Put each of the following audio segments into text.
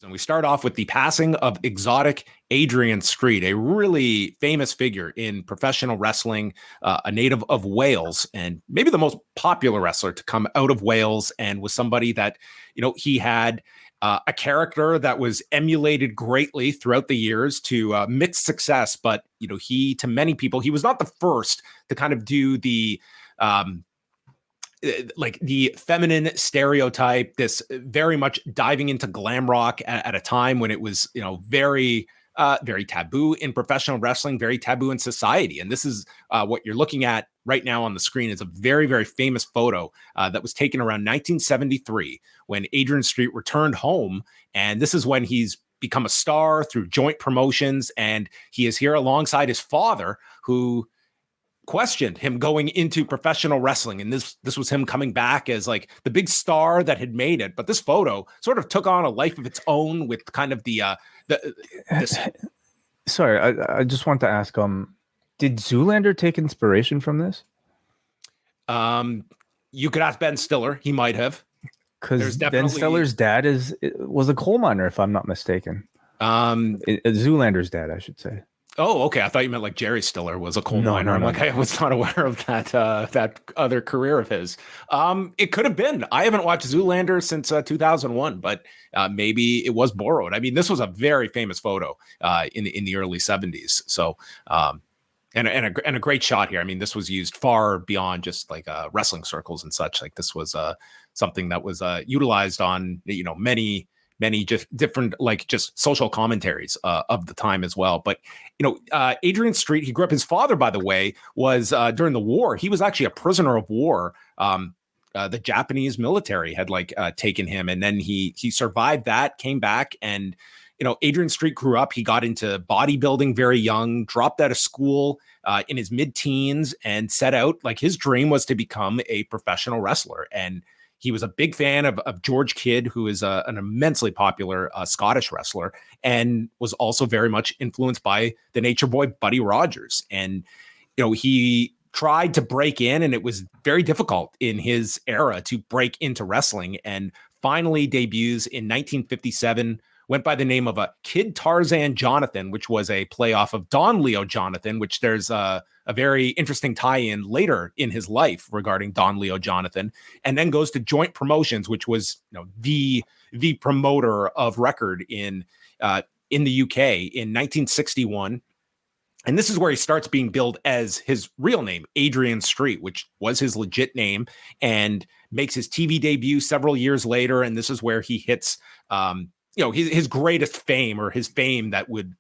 And we start off with the passing of exotic Adrian Street, a really famous figure in professional wrestling, a native of Wales, and maybe the most popular wrestler to come out of Wales, and was somebody that, he had a character that was emulated greatly throughout the years to mixed success. But, to many people, he was not the first to kind of do like the feminine stereotype, this very much diving into glam rock at a time when it was, very, very taboo in professional wrestling, very taboo in society. And this is what you're looking at right now on the screen is a very, very famous photo that was taken around 1973 when Adrian Street returned home. And this is when he's become a star through joint promotions. And he is here alongside his father, who questioned him going into professional wrestling. And this was him coming back as like the big star that had made it. But this photo sort of took on a life of its own with kind of this. Sorry, I just want to ask, did Zoolander take inspiration from this? You could ask Ben Stiller. He might have. Because Ben Stiller's dad was a coal miner, if I'm not mistaken. Zoolander's dad, I should say. Oh, okay. I thought you meant like Jerry Stiller was a coal miner. I'm like, I was not aware of that other career of his. It could have been. I haven't watched Zoolander since 2001, but maybe it was borrowed. I mean, this was a very famous photo in the early 70s. So, and a great shot here. I mean, this was used far beyond just like wrestling circles and such. Like this was something that was utilized on many just different like just social commentaries of the time as well. But, Adrian Street, he grew up, his father, by the way, was during the war. He was actually a prisoner of war. The Japanese military had taken him, and then he survived that, came back. And, Adrian Street grew up. He got into bodybuilding very young, dropped out of school in his mid-teens, and set out, like his dream was to become a professional wrestler. And he was a big fan of George Kidd, who is an immensely popular Scottish wrestler, and was also very much influenced by the Nature Boy Buddy Rogers. And, he tried to break in, and it was very difficult in his era to break into wrestling, and finally debuts in 1957, went by the name of Kid Tarzan Jonathan, which was a playoff of Don Leo Jonathan, which there's a very interesting tie-in later in his life regarding Don Leo Jonathan, and then goes to Joint Promotions, which was the promoter of record in the UK in 1961. And this is where he starts being billed as his real name, Adrian Street, which was his legit name, and makes his TV debut several years later. And this is where he hits his greatest fame, or his fame that would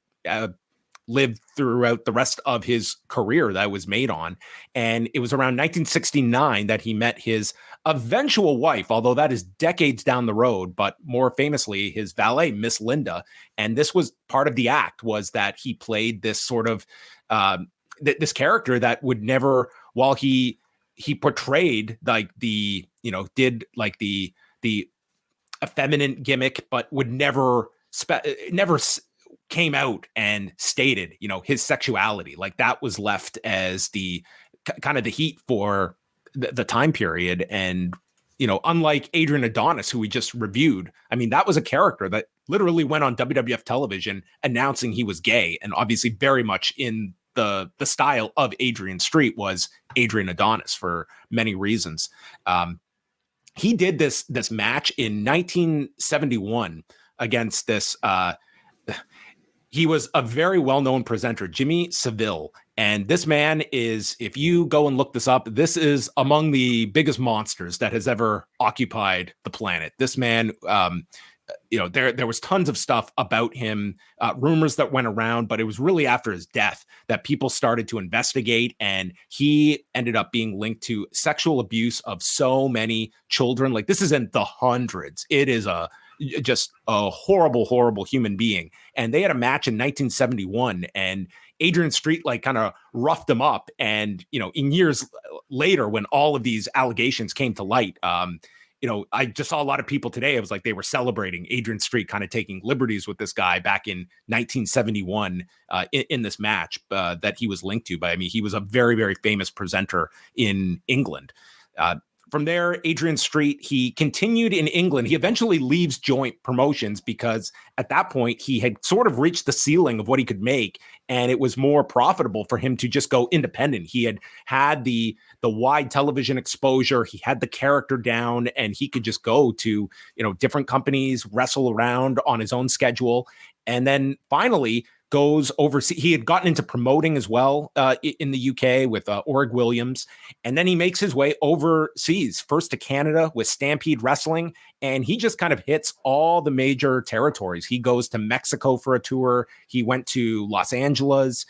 live throughout the rest of his career that was made on. And it was around 1969 that he met his eventual wife, although that is decades down the road, but more famously his valet, Miss Linda. And this was part of the act, was that he played this sort of this character that would never, while he portrayed like did like the effeminate gimmick, but would never came out and stated, his sexuality. Like that was left as the kind of the heat for the time period. And, unlike Adrian Adonis, who we just reviewed, I mean, that was a character that literally went on WWF television announcing he was gay. And obviously very much in the style of Adrian Street was Adrian Adonis for many reasons. He did this match in 1971 against this, he was a very well-known presenter, Jimmy Savile. And this man is, if you go and look this up, this is among the biggest monsters that has ever occupied the planet. This man, there was tons of stuff about him, rumors that went around, but it was really after his death that people started to investigate, and he ended up being linked to sexual abuse of so many children. Like this is in the hundreds. It is just a horrible, horrible human being. And they had a match in 1971, and Adrian Street kind of roughed him up. And, in years later, when all of these allegations came to light, I just saw a lot of people today. It was like they were celebrating Adrian Street kind of taking liberties with this guy back in 1971 in this match that he was linked to. But I mean, he was a very, very famous presenter in England. from there, Adrian Street, he continued in England. He eventually leaves Joint Promotions because at that point he had sort of reached the ceiling of what he could make, and it was more profitable for him to just go independent. He had the wide television exposure, he had the character down, and he could just go to, different companies, wrestle around on his own schedule. And then finally goes overseas. He had gotten into promoting as well in the UK with Org Williams. And then he makes his way overseas, first to Canada with Stampede Wrestling. And he just kind of hits all the major territories. He goes to Mexico for a tour. He went to Los Angeles,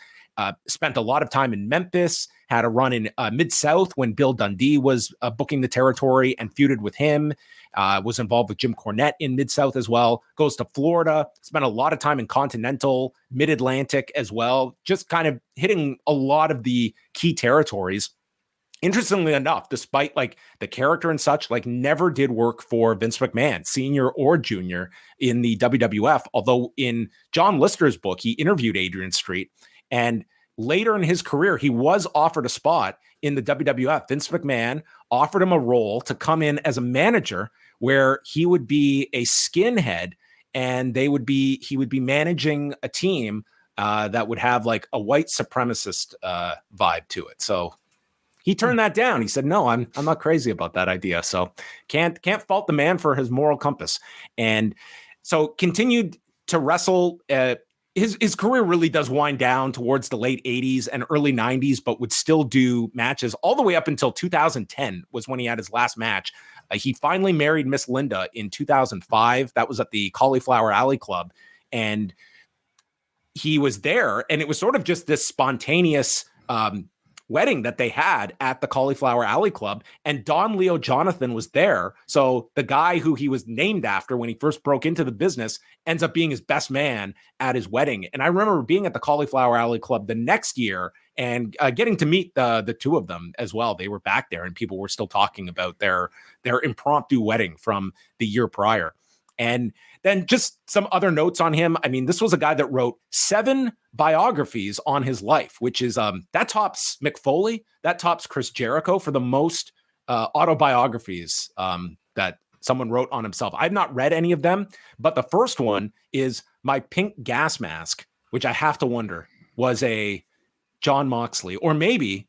spent a lot of time in Memphis, had a run in Mid-South when Bill Dundee was booking the territory and feuded with him. Was involved with Jim Cornette in Mid-South as well, goes to Florida, spent a lot of time in Continental, Mid-Atlantic as well, just kind of hitting a lot of the key territories. Interestingly enough, despite like the character and such, like never did work for Vince McMahon, senior or junior in the WWF, although in John Lister's book, he interviewed Adrian Street, and later in his career, he was offered a spot in the WWF. Vince McMahon offered him a role to come in as a manager where he would be a skinhead and he would be managing a team that would have like a white supremacist vibe to it. So he turned that down. He said, no, I'm not crazy about that idea. So can't fault the man for his moral compass. And so continued to wrestle. His career really does wind down towards the late 80s and early 90s, but would still do matches all the way up until 2010 was when he had his last match. He finally married Miss Linda in 2005. That was at the Cauliflower Alley Club. And he was there, and it was sort of just this spontaneous wedding that they had at the Cauliflower Alley Club, and Don Leo Jonathan was there. So the guy who he was named after when he first broke into the business ends up being his best man at his wedding. And I remember being at the Cauliflower Alley Club the next year and getting to meet the two of them as well. They were back there, and people were still talking about their impromptu wedding from the year prior. And then just some other notes on him. I mean, this was a guy that wrote 7 biographies on his life, which is that tops Mick Foley, that tops Chris Jericho for the most autobiographies that someone wrote on himself. I've not read any of them, but the first one is My Pink Gas Mask, which I have to wonder was a John Moxley, or maybe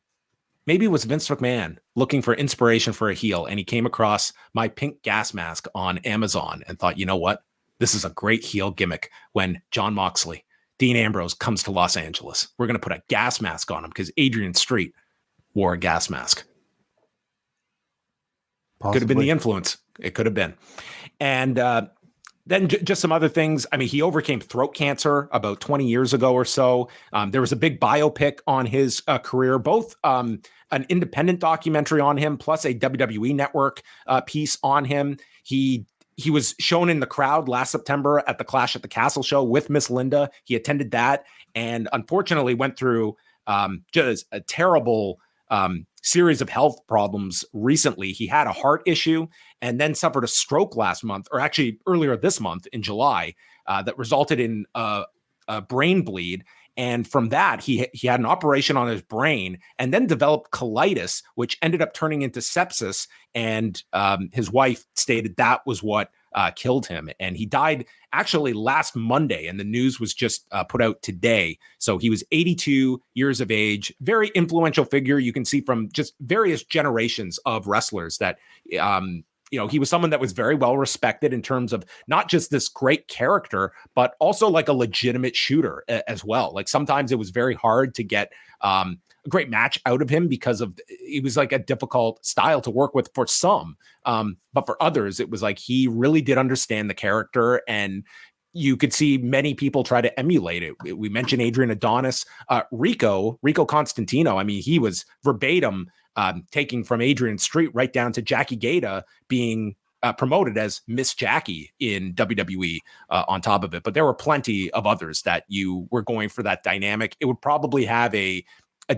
it was Vince McMahon looking for inspiration for a heel, and he came across My Pink Gas Mask on Amazon and thought, you know what? This is a great heel gimmick when John Moxley, Dean Ambrose comes to Los Angeles. We're going to put a gas mask on him because Adrian Street wore a gas mask. Possibly. Could have been the influence. It could have been. And then just some other things. I mean, he overcame throat cancer about 20 years ago or so. There was a big biopic on his career, both an independent documentary on him, plus a WWE Network piece on him. He was shown in the crowd last September at the Clash at the Castle show with Miss Linda. He attended that and unfortunately went through just a terrible series of health problems recently. He had a heart issue and then suffered a stroke last month, or actually earlier this month in July, that resulted in a brain bleed. And from that, he had an operation on his brain and then developed colitis, which ended up turning into sepsis. And his wife stated that was what killed him. And he died actually last Monday, and the news was just put out today. So he was 82 years of age, very influential figure. You can see from just various generations of wrestlers that he was someone that was very well respected in terms of not just this great character, but also like a legitimate shooter as well. Like sometimes it was very hard to get a great match out of him because of it was like a difficult style to work with for some. But for others, it was like he really did understand the character, and you could see many people try to emulate it. We mentioned Adrian Adonis, Rico Constantino. I mean, he was verbatim taking from Adrian Street right down to Jackie Gaeta being promoted as Miss Jackie in WWE on top of it. But there were plenty of others that you were going for that dynamic. It would probably have a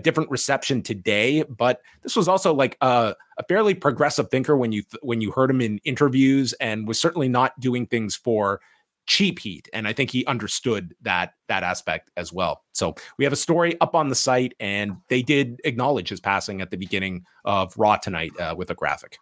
different reception today, but this was also like a fairly progressive thinker when you heard him in interviews, and was certainly not doing things for cheap heat. And I think he understood that aspect as well. So we have a story up on the site, and they did acknowledge his passing at the beginning of Raw tonight with a graphic.